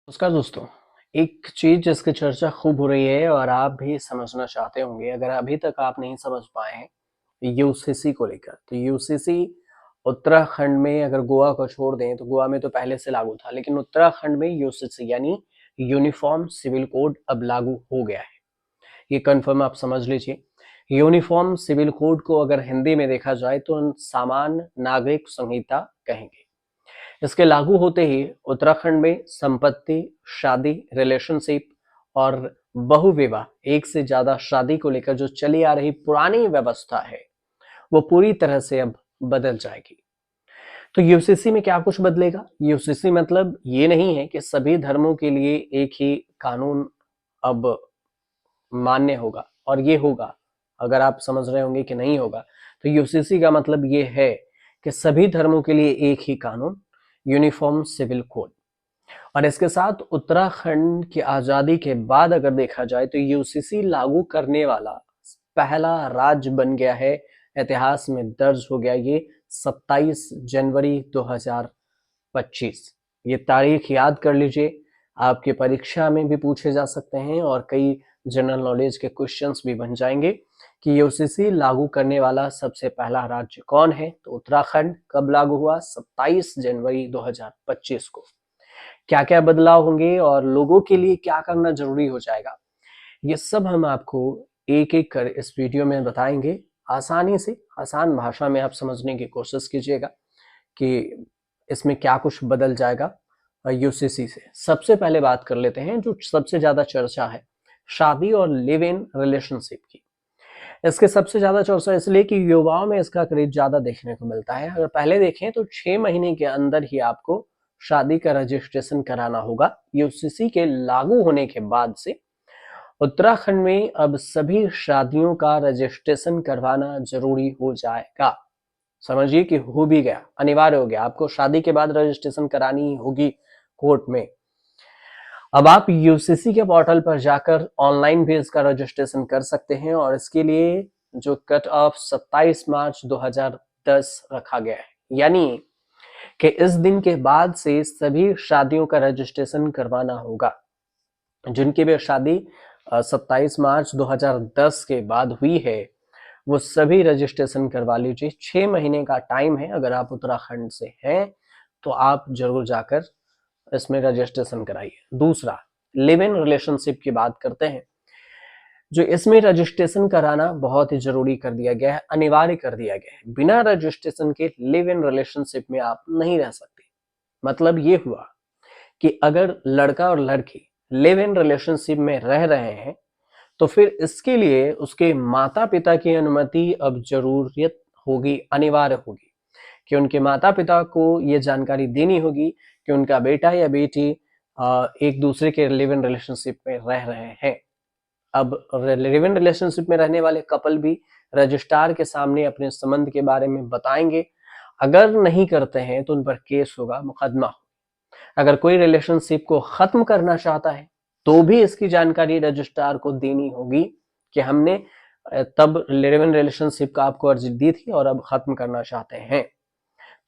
नमस्कार दोस्तों। एक चीज जिसकी चर्चा खूब हो रही है और आप भी समझना चाहते होंगे, अगर अभी तक आप नहीं समझ पाए हैं यूसीसी को लेकर, तो यूसीसी उत्तराखंड में, अगर गोवा को छोड़ दें तो गोवा में तो पहले से लागू था, लेकिन उत्तराखंड में यूसीसी यानी यूनिफॉर्म सिविल कोड अब लागू हो गया है। ये कंफर्म आप समझ लीजिए। यूनिफॉर्म सिविल कोड को अगर हिंदी में देखा जाए तो सामान्य नागरिक संहिता कहेंगे। इसके लागू होते ही उत्तराखंड में संपत्ति, शादी, रिलेशनशिप और बहुविवाह, एक से ज्यादा शादी को लेकर जो चली आ रही पुरानी व्यवस्था है वो पूरी तरह से अब बदल जाएगी। तो यूसीसी में क्या कुछ बदलेगा? यूसीसी मतलब ये नहीं है कि सभी धर्मों के लिए एक ही कानून अब मान्य होगा और ये होगा। अगर आप समझ रहे होंगे कि नहीं होगा, तो यूसीसी का मतलब ये है कि सभी धर्मों के लिए एक ही कानून, यूनिफॉर्म सिविल कोड। और इसके साथ उत्तराखंड की आजादी के बाद अगर देखा जाए तो यूसीसी लागू करने वाला पहला राज्य बन गया है। इतिहास में दर्ज हो गया ये 27 जनवरी 2025। ये तारीख याद कर लीजिए, आपकी परीक्षा में भी पूछे जा सकते हैं और कई जनरल नॉलेज के क्वेश्चंस भी बन जाएंगे कि यूसीसी लागू करने वाला सबसे पहला राज्य कौन है। तो उत्तराखंड कब लागू हुआ? 27 जनवरी 2025 को। क्या क्या बदलाव होंगे और लोगों के लिए क्या करना जरूरी हो जाएगा, ये सब हम आपको एक एक कर इस वीडियो में बताएंगे। आसानी से, आसान भाषा में आप समझने की कोशिश कीजिएगा कि इसमें क्या कुछ बदल जाएगा यूसीसी से। सबसे पहले बात कर लेते हैं जो सबसे ज्यादा चर्चा है, शादी और लिव इन रिलेशनशिप की। इसके सबसे ज्यादा चर्चा इसलिए कि युवाओं में इसका क्रेज ज्यादा देखने को मिलता है। अगर पहले देखें तो 6 महीने के अंदर ही आपको शादी का रजिस्ट्रेशन कराना होगा। यूसीसी के लागू होने के बाद से उत्तराखंड में अब सभी शादियों का रजिस्ट्रेशन करवाना जरूरी हो जाएगा। समझिए कि हो भी गया, अनिवार्य हो गया, आपको शादी के बाद रजिस्ट्रेशन करानी होगी कोर्ट में। अब आप यूसीसी के पोर्टल पर जाकर ऑनलाइन भी इसका रजिस्ट्रेशन कर सकते हैं और इसके लिए जो कट ऑफ 27 मार्च 2010 रखा गया है, यानी कि इस दिन के बाद से सभी शादियों का रजिस्ट्रेशन करवाना होगा। जिनकी भी शादी 27 मार्च 2010 के बाद हुई है वो सभी रजिस्ट्रेशन करवा लीजिए। 6 महीने का टाइम है। अगर आप उत्तराखंड से हैं तो आप जरूर जाकर इसमें रजिस्ट्रेशन कराइए। दूसरा, लिव इन रिलेशनशिप की बात करते हैं, जो इसमें रजिस्ट्रेशन कराना बहुत ही जरूरी कर दिया गया है, अनिवार्य कर दिया गया है। बिना रजिस्ट्रेशन के लिव इन रिलेशनशिप में आप नहीं रह सकते। मतलब ये हुआ कि अगर लड़का और लड़की लिव इन रिलेशनशिप में रह रहे हैं तो फिर इसके लिए उसके माता पिता की अनुमति अब जरूरत होगी, अनिवार्य होगी कि उनके माता पिता को ये जानकारी देनी होगी कि उनका बेटा या बेटी एक दूसरे के लिव इन रिलेशनशिप में रह रहे हैं। अब लिव इन रिलेशनशिप में रहने वाले कपल भी रजिस्ट्रार के सामने अपने संबंध के बारे में बताएंगे। अगर नहीं करते हैं तो उन पर केस होगा, मुकदमा। अगर कोई रिलेशनशिप को खत्म करना चाहता है तो भी इसकी जानकारी रजिस्ट्रार को देनी होगी कि हमने तब लिव इन रिलेशनशिप का आपको अर्जी दी थी और अब खत्म करना चाहते हैं।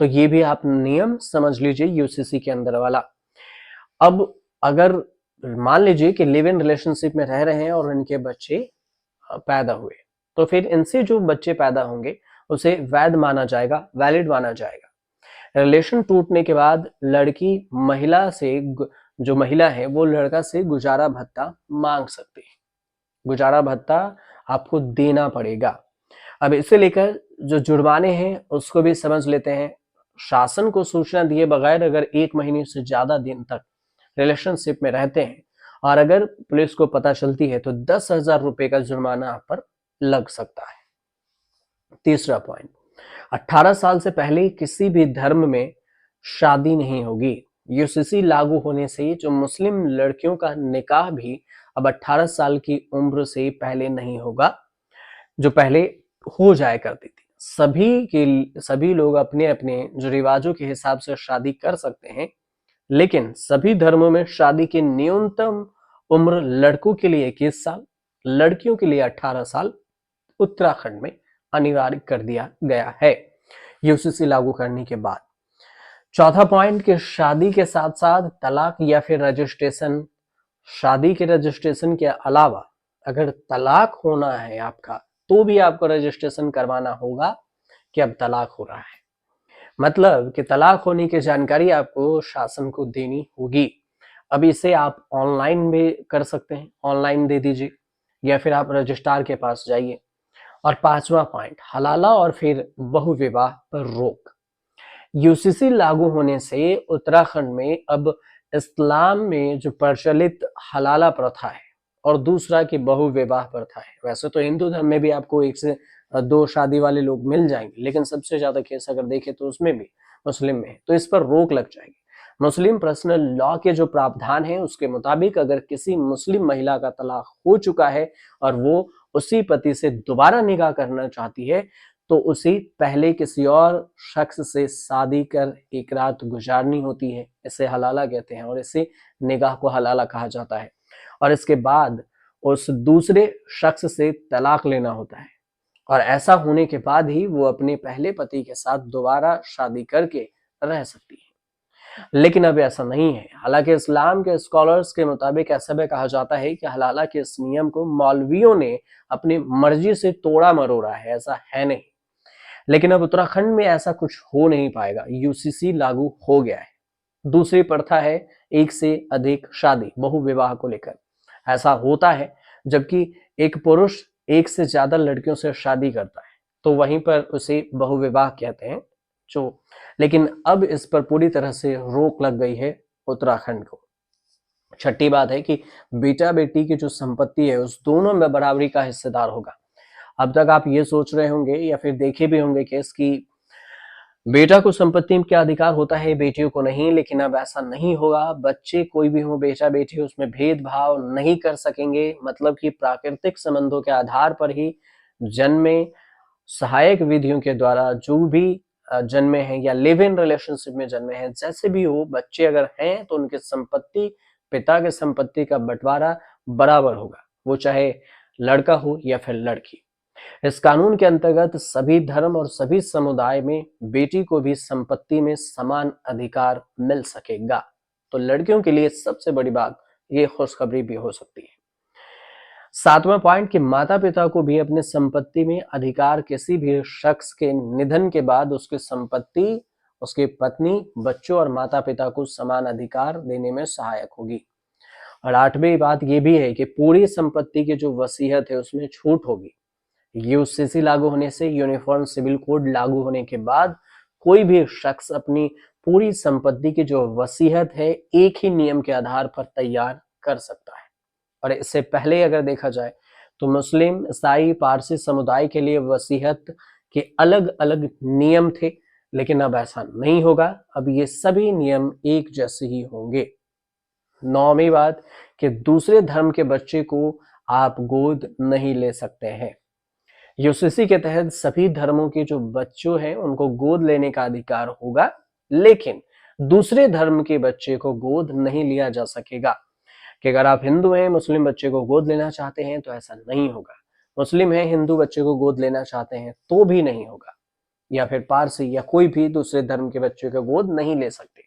तो ये भी आप नियम समझ लीजिए यूसीसी के अंदर वाला। अब अगर मान लीजिए कि लिव इन रिलेशनशिप में रह रहे हैं और इनके बच्चे पैदा हुए, तो फिर इनसे जो बच्चे पैदा होंगे उसे वैध माना जाएगा, वैलिड माना जाएगा। रिलेशन टूटने के बाद लड़की महिला से, जो महिला है वो लड़का से गुजारा भत्ता मांग सकती है। गुजारा भत्ता आपको देना पड़ेगा। अब इसे लेकर जो जुर्माने हैं उसको भी समझ लेते हैं। शासन को सूचना दिए बगैर अगर 1 महीने से ज्यादा दिन तक रिलेशनशिप में रहते हैं और अगर पुलिस को पता चलती है तो 10,000 रुपए का जुर्माना आप पर लग सकता है। तीसरा पॉइंट, 18 साल से पहले किसी भी धर्म में शादी नहीं होगी। यूसीसी लागू होने से जो मुस्लिम लड़कियों का निकाह भी अब 18 साल की उम्र से पहले नहीं होगा, जो पहले हो जाया करती थी। सभी लोग अपने अपने जो रिवाजों के हिसाब से शादी कर सकते हैं, लेकिन सभी धर्मों में शादी की न्यूनतम उम्र लड़कों के लिए 21 साल, लड़कियों के लिए 18 साल उत्तराखंड में अनिवार्य कर दिया गया है यूसीसी लागू करने के बाद। चौथा पॉइंट कि शादी के साथ साथ तलाक या फिर रजिस्ट्रेशन, शादी के रजिस्ट्रेशन के अलावा अगर तलाक होना है आपका तो भी आपको रजिस्ट्रेशन करवाना होगा कि अब तलाक हो रहा है। मतलब कि तलाक होने की जानकारी आपको शासन को देनी होगी। अब इसे आप ऑनलाइन भी कर सकते हैं, ऑनलाइन दे दीजिए या फिर आप रजिस्ट्रार के पास जाइए। और पांचवा पॉइंट, हलाला और फिर बहुविवाह पर रोक। यूसीसी लागू होने से उत्तराखंड में अब इस्लाम में जो प्रचलित हलाला प्रथा है और दूसरा की बहुविवाह प्रथा है। वैसे तो हिंदू धर्म में भी आपको एक से दो शादी वाले लोग मिल जाएंगे, लेकिन सबसे ज्यादा केस अगर देखें तो उसमें भी मुस्लिम में है, तो इस पर रोक लग जाएगी। मुस्लिम पर्सनल लॉ के जो प्रावधान है उसके मुताबिक अगर किसी मुस्लिम महिला का तलाक हो चुका है और वो उसी पति से दोबारा निकाह करना चाहती है तो उसे पहले किसी और शख्स से शादी कर एक रात गुजारनी होती है। इसे हलाला कहते हैं और इसे निकाह को हलाला कहा जाता है। और इसके बाद उस दूसरे शख्स से तलाक लेना होता है और ऐसा होने के बाद ही वो अपने पहले पति के साथ दोबारा शादी करके रह सकती है। लेकिन अब ऐसा नहीं है। हालांकि इस्लाम के स्कॉलर्स के मुताबिक ऐसा भी कहा जाता है कि हलाला के इस नियम को मौलवियों ने अपनी मर्जी से तोड़ा मरोड़ा है, ऐसा है नहीं। लेकिन अब उत्तराखंड में ऐसा कुछ हो नहीं पाएगा, यूसीसी लागू हो गया है। दूसरी प्रथा है एक से अधिक शादी, बहुविवाह को लेकर। ऐसा होता है जबकि एक पुरुष एक से ज्यादा लड़कियों से शादी करता है तो वहीं पर उसे बहुविवाह कहते हैं। जो लेकिन अब इस पर पूरी तरह से रोक लग गई है उत्तराखंड को। छठी बात है कि बेटा बेटी की जो संपत्ति है उस दोनों में बराबरी का हिस्सेदार होगा। अब तक आप ये सोच रहे होंगे या फिर देखे भी होंगे केस की बेटा को संपत्ति में क्या अधिकार होता है, बेटियों को नहीं, लेकिन अब ऐसा नहीं होगा। बच्चे कोई भी हो, बेटा बेटी, उसमें भेदभाव नहीं कर सकेंगे। मतलब कि प्राकृतिक संबंधों के आधार पर ही जन्मे, सहायक विधियों के द्वारा जो भी जन्मे हैं या लिव इन रिलेशनशिप में जन्मे हैं, जैसे भी हो, बच्चे अगर हैं तो उनकी संपत्ति, पिता के संपत्ति का बंटवारा बराबर होगा, वो चाहे लड़का हो या फिर लड़की। इस कानून के अंतर्गत सभी धर्म और सभी समुदाय में बेटी को भी संपत्ति में समान अधिकार मिल सकेगा। तो लड़कियों के लिए सबसे बड़ी बात ये खुशखबरी भी हो सकती है। सातवां पॉइंट कि माता पिता को भी अपने संपत्ति में अधिकार किसी भी शख्स के निधन के बाद उसकी संपत्ति उसकी पत्नी, बच्चों और माता पिता को समान अधिकार देने में सहायक होगी। और आठवीं बात ये भी है कि पूरी संपत्ति की जो वसीयत है उसमें छूट होगी। यूसीसी लागू होने से, यूनिफॉर्म सिविल कोड लागू होने के बाद, कोई भी शख्स अपनी पूरी संपत्ति की जो वसीयत है एक ही नियम के आधार पर तैयार कर सकता है। और इससे पहले अगर देखा जाए तो मुस्लिम, ईसाई, पारसी समुदाय के लिए वसीयत के अलग अलग नियम थे, लेकिन अब ऐसा नहीं होगा। अब ये सभी नियम एक जैसे ही होंगे। नौवीं बात कि दूसरे धर्म के बच्चे को आप गोद नहीं ले सकते हैं। यूसीसी के तहत सभी धर्मों के जो बच्चों हैं उनको गोद लेने का अधिकार होगा, लेकिन दूसरे धर्म के बच्चे को गोद नहीं लिया जा सकेगा। कि अगर आप हिंदू हैं, मुस्लिम बच्चे को गोद लेना चाहते हैं तो ऐसा नहीं होगा। मुस्लिम है, हिंदू बच्चे को गोद लेना चाहते हैं तो भी नहीं होगा। या फिर पारसी या कोई भी दूसरे धर्म के बच्चे को गोद नहीं ले सकते।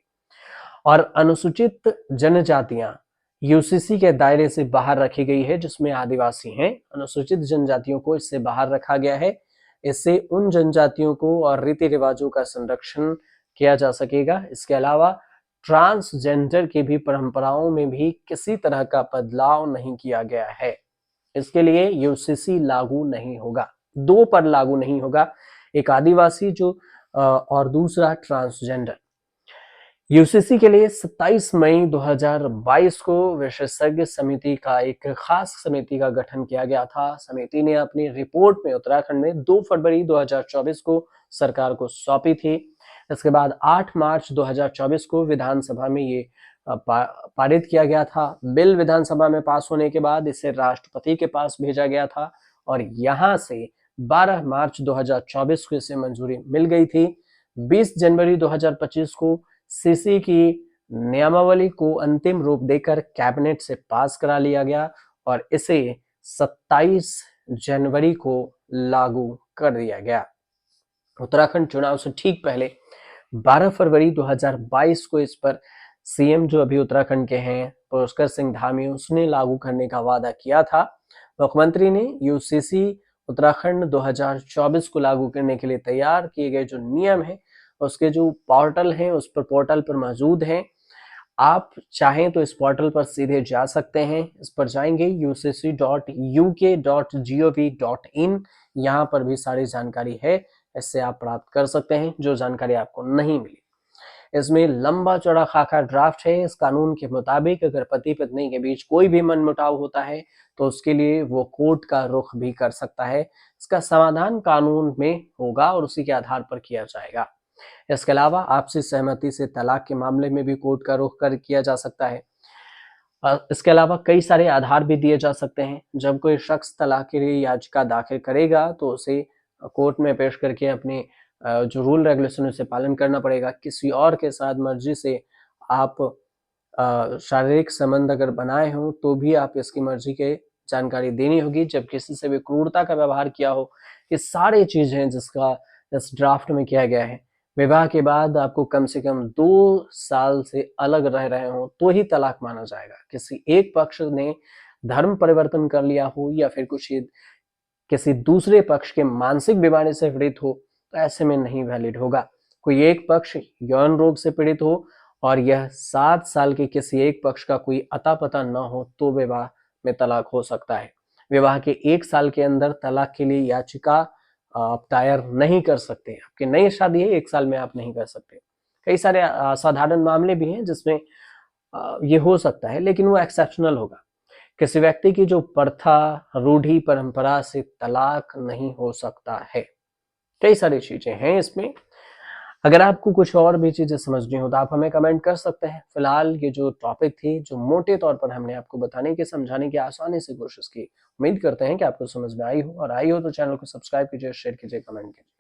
और अनुसूचित जनजातियां यूसीसी के दायरे से बाहर रखी गई है, जिसमें आदिवासी हैं। अनुसूचित जनजातियों को इससे बाहर रखा गया है। इससे उन जनजातियों को और रीति रिवाजों का संरक्षण किया जा सकेगा। इसके अलावा ट्रांसजेंडर की भी परंपराओं में भी किसी तरह का बदलाव नहीं किया गया है। इसके लिए यूसीसी लागू नहीं होगा। दो पर लागू नहीं होगा, एक आदिवासी जो और दूसरा ट्रांसजेंडर। यूसीसी के लिए 27 मई 2022 को विशेषज्ञ समिति का एक खास समिति का गठन किया गया था। समिति ने अपनी रिपोर्ट में उत्तराखंड में 2 फरवरी 2024 को सरकार को सौंपी थी। इसके बाद 8 मार्च 2024 को विधानसभा में ये पारित किया गया था। बिल विधानसभा में पास होने के बाद इसे राष्ट्रपति के पास भेजा गया था और यहाँ से 12 मार्च 2024 को इसे मंजूरी मिल गई थी। 20 जनवरी 2025 को सीसी की नियमावली को अंतिम रूप देकर कैबिनेट से पास करा लिया गया और इसे 27 जनवरी को लागू कर दिया गया। उत्तराखंड चुनाव से ठीक पहले 12 फरवरी 2022 को इस पर सीएम जो अभी उत्तराखंड के हैं पुष्कर सिंह धामी, उसने लागू करने का वादा किया था। मुख्यमंत्री ने यूसीसी उत्तराखंड 2024 को लागू करने के लिए तैयार किए गए जो नियम है उसके जो पोर्टल हैं उस पर पोर्टल पर मौजूद हैं। आप चाहें तो इस पोर्टल पर सीधे जा सकते हैं। इस पर जाएंगे ucc.uk.gov.in, यहाँ पर भी सारी जानकारी है, इससे आप प्राप्त कर सकते हैं जो जानकारी आपको नहीं मिली। इसमें लंबा चौड़ा खाका ड्राफ्ट है। इस कानून के मुताबिक अगर पति पत्नी के बीच कोई भी मनमुटाव होता है तो उसके लिए वो कोर्ट का रुख भी कर सकता है। इसका समाधान कानून में होगा और उसी के आधार पर किया जाएगा। इसके अलावा आपसी सहमति से तलाक के मामले में भी कोर्ट का रुख कर किया जा सकता है। इसके अलावा कई सारे आधार भी दिए जा सकते हैं। जब कोई शख्स तलाक के लिए याचिका दाखिल करेगा तो उसे कोर्ट में पेश करके अपने जो रूल रेगुलेशन उसे पालन करना पड़ेगा। किसी और के साथ मर्जी से आप शारीरिक संबंध अगर बनाए हों तो भी आप इसकी मर्जी के जानकारी देनी होगी। जब किसी से भी क्रूरता का व्यवहार किया हो, ये सारी चीजें जिसका इस ड्राफ्ट में किया गया है। विवाह के बाद आपको कम से कम 2 साल से अलग रह रहे हो तो ही तलाक माना जाएगा। किसी एक पक्ष ने धर्म परिवर्तन कर लिया हो या फिर किसी दूसरे पक्ष के मानसिक बीमारी से पीड़ित हो तो ऐसे में नहीं वैलिड होगा। कोई एक पक्ष यौन रोग से पीड़ित हो और यह 7 साल के किसी एक पक्ष का कोई अता पता न हो तो विवाह में तलाक हो सकता है। विवाह के 1 साल के अंदर तलाक के लिए याचिका आप दायर नहीं कर सकते। आपकी नई शादी है, 1 साल में आप नहीं कर सकते। कई सारे असाधारण मामले भी हैं जिसमें ये हो सकता है, लेकिन वो एक्सेप्शनल होगा। किसी व्यक्ति की जो प्रथा, रूढ़ी, परंपरा से तलाक नहीं हो सकता है। कई सारी चीजें हैं इसमें। अगर आपको कुछ और भी चीजें समझनी हो तो आप हमें कमेंट कर सकते हैं। फिलहाल ये जो टॉपिक थी, जो मोटे तौर पर हमने आपको बताने की, समझाने की आसानी से कोशिश की, उम्मीद करते हैं कि आपको समझ में आई हो, और आई हो तो चैनल को सब्सक्राइब कीजिए, शेयर कीजिए, कमेंट कीजिए।